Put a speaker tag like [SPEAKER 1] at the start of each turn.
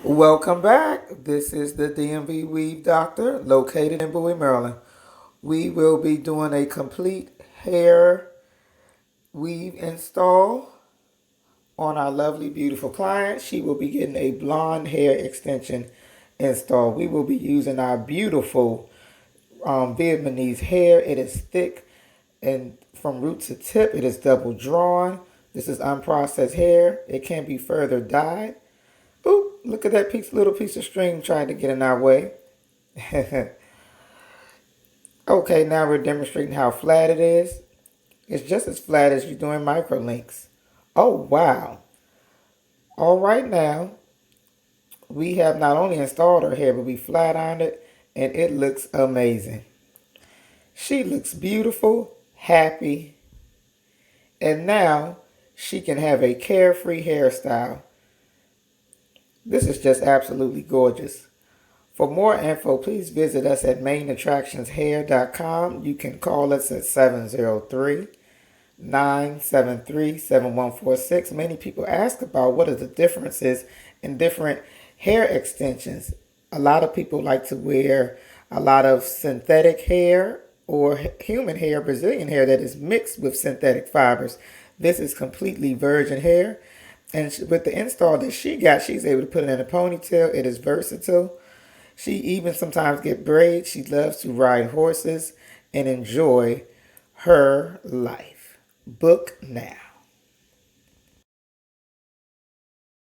[SPEAKER 1] Welcome back. This is the DMV Weave Doctor located in Bowie, Maryland. We will be doing a complete hair weave install on our lovely, beautiful client. She will be getting a blonde hair extension install. We will be using our beautiful Vietnamese hair. It is thick and from root to tip, it is double drawn. This is unprocessed hair. It can be further dyed. Ooh, look at that little piece of string trying to get in our way. Okay, now we're demonstrating how flat it is. It's just as flat as you're doing micro links. Oh, wow. All right, now we have not only installed her hair, but we flat ironed it, and it looks amazing. She looks beautiful, happy, and now she can have a carefree hairstyle. This is just absolutely gorgeous. For more info, please visit us at mainattractionshair.com. You can call us at 703-973-7146. Many people ask about what are the differences in different hair extensions. A lot of people like to wear a lot of synthetic hair or human hair, Brazilian hair that is mixed with synthetic fibers. This is completely virgin hair. And with the install that she got, she's able to put it in a ponytail. It is versatile. She even sometimes get braids. She loves to ride horses and enjoy her life. Book now.